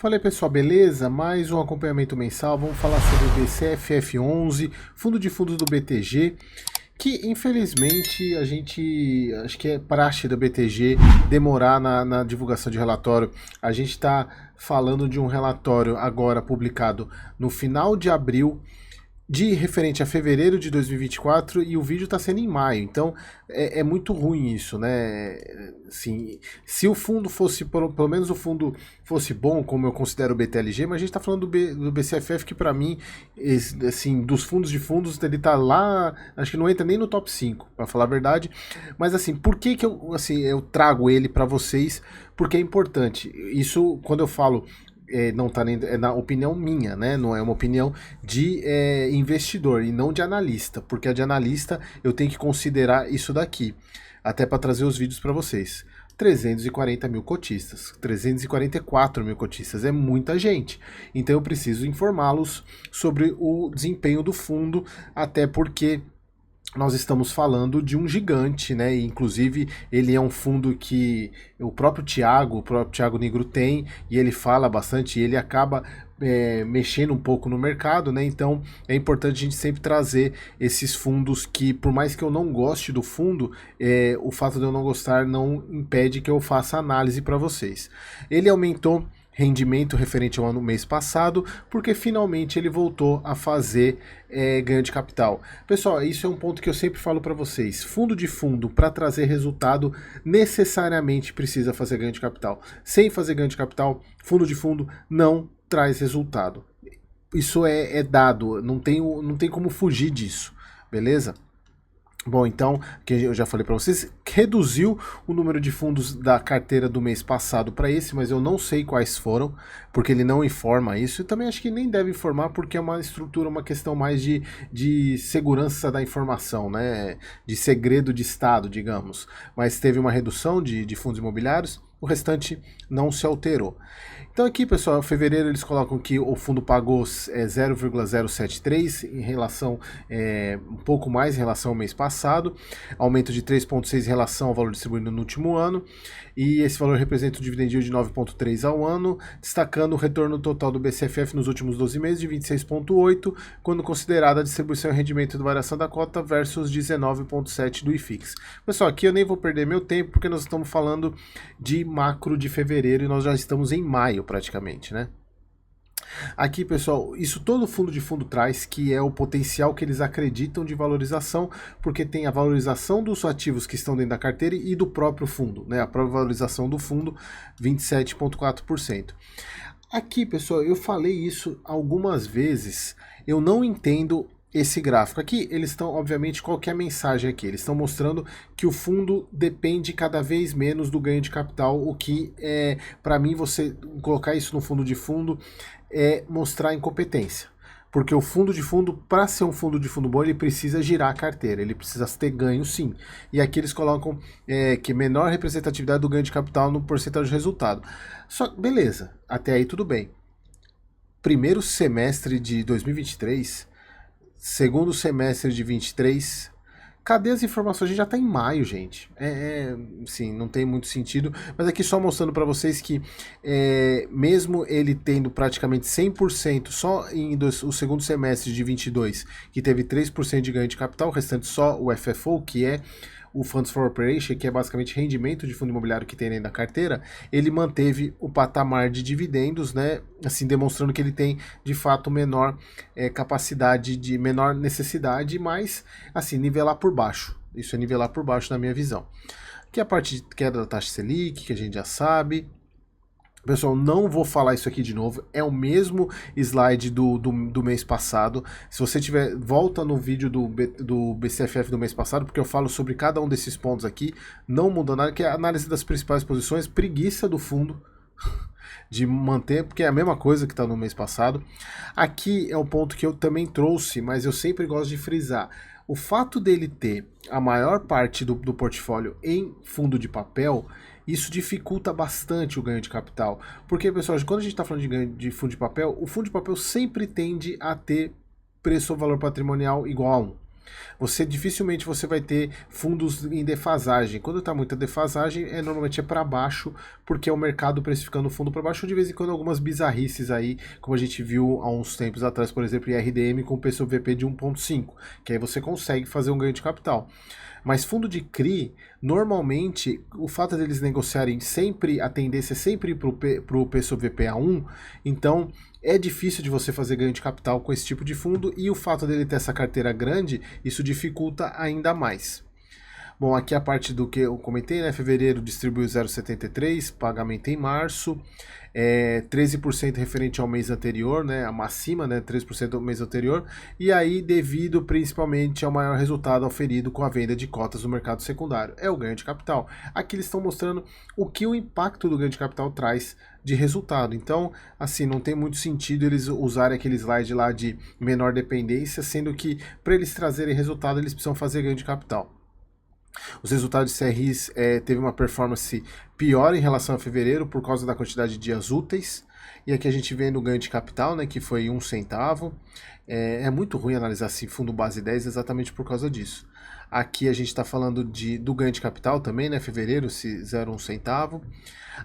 Fala aí pessoal, beleza? Mais um acompanhamento mensal. Vamos falar sobre o BCFF11, fundo de fundos do BTG, que infelizmente acho que é praxe do BTG demorar na divulgação de relatório. A gente está falando de um relatório agora publicado no final de abril, de referente a fevereiro de 2024 e o vídeo está sendo em maio, então é muito ruim isso, né? Assim, se o fundo fosse, pelo menos o fundo fosse bom, como eu considero o BTLG, mas a gente está falando do BCFF que para mim, assim, dos fundos de fundos, ele tá lá, acho que não entra nem no top 5, para falar a verdade, mas assim, por que que eu trago ele para vocês? Porque é importante, isso quando eu falo não tá nem, é na opinião minha, né? Não é uma opinião de investidor e não de analista, porque a de analista eu tenho que considerar isso daqui, até para trazer os vídeos para vocês. 340 mil cotistas, 344 mil cotistas, é muita gente. Então eu preciso informá-los sobre o desempenho do fundo, até porque nós estamos falando de um gigante, né? E, inclusive, ele é um fundo que o próprio Thiago Nigro tem, e ele fala bastante, e ele acaba mexendo um pouco no mercado, né? Então é importante a gente sempre trazer esses fundos que, por mais que eu não goste do fundo, o fato de eu não gostar não impede que eu faça análise para vocês. Ele aumentou rendimento referente ao ano mês passado, porque finalmente ele voltou a fazer ganho de capital. Pessoal, isso é um ponto que eu sempre falo para vocês. Fundo de fundo, para trazer resultado, necessariamente precisa fazer ganho de capital. Sem fazer ganho de capital, fundo de fundo não traz resultado. Isso é dado, não tem como fugir disso, beleza? Bom, então, que eu já falei para vocês, reduziu o número de fundos da carteira do mês passado para esse, mas eu não sei quais foram, porque ele não informa isso, e também acho que nem deve informar, porque é uma estrutura, uma questão mais de segurança da informação, né? De segredo de Estado, digamos. Mas teve uma redução de fundos imobiliários, o restante não se alterou. Então aqui, pessoal, em fevereiro eles colocam que o fundo pagou 0,073 em relação, um pouco mais em relação ao mês passado, aumento de 3,6 em relação ao valor distribuído no último ano, e esse valor representa um dividend yield de 9,3 ao ano, destacando o retorno total do BCFF nos últimos 12 meses de 26,8, quando considerada a distribuição e rendimento da variação da cota versus 19,7 do IFIX. Pessoal, aqui eu nem vou perder meu tempo, porque nós estamos falando de macro de fevereiro e nós já estamos em maio praticamente, né? Aqui, pessoal, isso todo fundo de fundo traz, que é o potencial que eles acreditam de valorização, porque tem a valorização dos ativos que estão dentro da carteira e do próprio fundo, né? A própria valorização do fundo, 27,4%. Aqui, pessoal, eu falei isso algumas vezes, eu não entendo esse gráfico. Aqui eles estão, obviamente, qual que é a mensagem aqui? Eles estão mostrando que o fundo depende cada vez menos do ganho de capital, o que para mim, você colocar isso no fundo de fundo é mostrar incompetência. Porque o fundo de fundo, para ser um fundo de fundo bom, ele precisa girar a carteira, ele precisa ter ganho sim. E aqui eles colocam que menor representatividade do ganho de capital no porcentagem de resultado. Só beleza, até aí tudo bem. Primeiro semestre de 2023, segundo semestre de 23, cadê as informações? A gente já está em maio, gente. Sim, não tem muito sentido. Mas aqui só mostrando para vocês que mesmo ele tendo praticamente 100% só o segundo semestre de 22, que teve 3% de ganho de capital, o restante só o FFO, que é o Funds for Operation, que é basicamente rendimento de fundo imobiliário que tem dentro da carteira, ele manteve o patamar de dividendos, né? Assim, demonstrando que ele tem, de fato, menor capacidade, de menor necessidade, mas, assim, nivelar por baixo. Isso é nivelar por baixo na minha visão. Que é a parte de queda da taxa Selic, que a gente já sabe. Pessoal, não vou falar isso aqui de novo, é o mesmo slide do mês passado. Se você tiver, volta no vídeo do BCFF do mês passado, porque eu falo sobre cada um desses pontos aqui, não muda nada, que é a análise das principais posições, preguiça do fundo de manter, porque é a mesma coisa que está no mês passado. Aqui é um ponto que eu também trouxe, mas eu sempre gosto de frisar. O fato dele ter a maior parte do portfólio em fundo de papel, isso dificulta bastante o ganho de capital. Porque, pessoal, quando a gente está falando de ganho de fundo de papel, o fundo de papel sempre tende a ter preço ou valor patrimonial igual a 1. dificilmente você vai ter fundos em defasagem. Quando está muita defasagem, normalmente é para baixo, porque é o mercado precificando o fundo para baixo, de vez em quando algumas bizarrices aí, como a gente viu há uns tempos atrás, por exemplo, em RDM com PSOVP de 1.5, que aí você consegue fazer um ganho de capital. Mas fundo de CRI, normalmente, o fato deles negociarem sempre, a tendência é sempre ir para o PSOVP a 1, então é difícil de você fazer ganho de capital com esse tipo de fundo, e o fato dele ter essa carteira grande, isso dificulta ainda mais. Bom, aqui a parte do que eu comentei, né? Fevereiro distribuiu 0,73, pagamento em março, 13% referente ao mês anterior, né? Acima, né? 13% do mês anterior, e aí devido principalmente ao maior resultado auferido com a venda de cotas no mercado secundário. É o ganho de capital. Aqui eles estão mostrando o que o impacto do ganho de capital traz de resultado. Então, assim, não tem muito sentido eles usarem aquele slide lá de menor dependência, sendo que para eles trazerem resultado eles precisam fazer ganho de capital. Os resultados de CRIs teve uma performance pior em relação a fevereiro por causa da quantidade de dias úteis. E aqui a gente vê no ganho de capital, né, que foi 1 centavo. É muito ruim analisar assim fundo base 10 exatamente por causa disso. Aqui a gente está falando do ganho de capital também, né? Fevereiro, 0,1 centavo.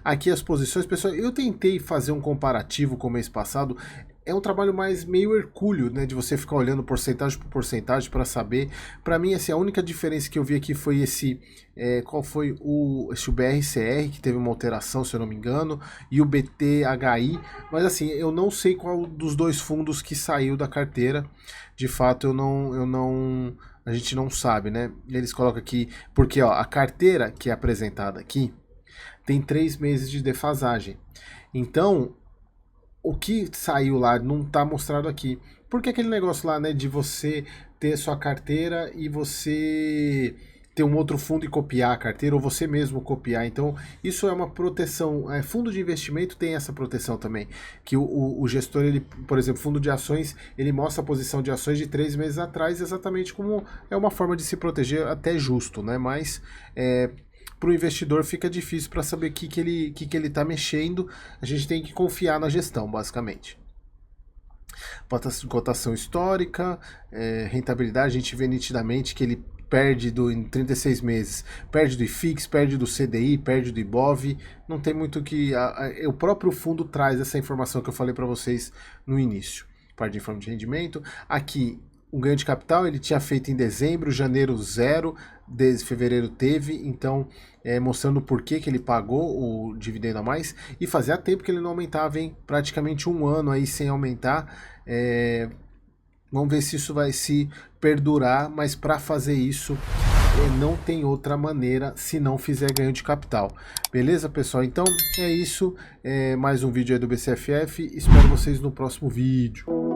Aqui as posições, pessoal, eu tentei fazer um comparativo com o mês passado. É um trabalho mais meio hercúleo, né, de você ficar olhando porcentagem por porcentagem para saber. Para mim, assim, a única diferença que eu vi aqui foi qual foi o BRCR, que teve uma alteração, se eu não me engano, e o BTHI, mas assim, eu não sei qual dos dois fundos que saiu da carteira. De fato, a gente não sabe, né? Eles colocam aqui, porque ó, a carteira que é apresentada aqui tem 3 meses de defasagem. Então, o que saiu lá não está mostrado aqui. Porque aquele negócio lá, né, de você ter sua carteira e você ter um outro fundo e copiar a carteira, ou você mesmo copiar. Então, isso é uma proteção. Fundo de investimento tem essa proteção também. Que o gestor, ele, por exemplo, fundo de ações, ele mostra a posição de ações de 3 meses atrás, exatamente como é uma forma de se proteger, até justo, né? Mas para o investidor fica difícil para saber o que ele está mexendo. A gente tem que confiar na gestão, basicamente. Cotação histórica, rentabilidade, a gente vê nitidamente que ele perde em 36 meses, perde do IFIX, perde do CDI, perde do IBOV, não tem muito que... o próprio fundo traz essa informação que eu falei para vocês no início. Parte de informe de rendimento, aqui o ganho de capital ele tinha feito em dezembro, janeiro 0, desde fevereiro teve, então mostrando por que ele pagou o dividendo a mais, e fazia tempo que ele não aumentava, hein? Praticamente 1 ano aí sem aumentar. Vamos ver se isso vai se perdurar, mas para fazer isso não tem outra maneira se não fizer ganho de capital. Beleza, pessoal? Então é isso, mais um vídeo aí do BCFF, espero vocês no próximo vídeo.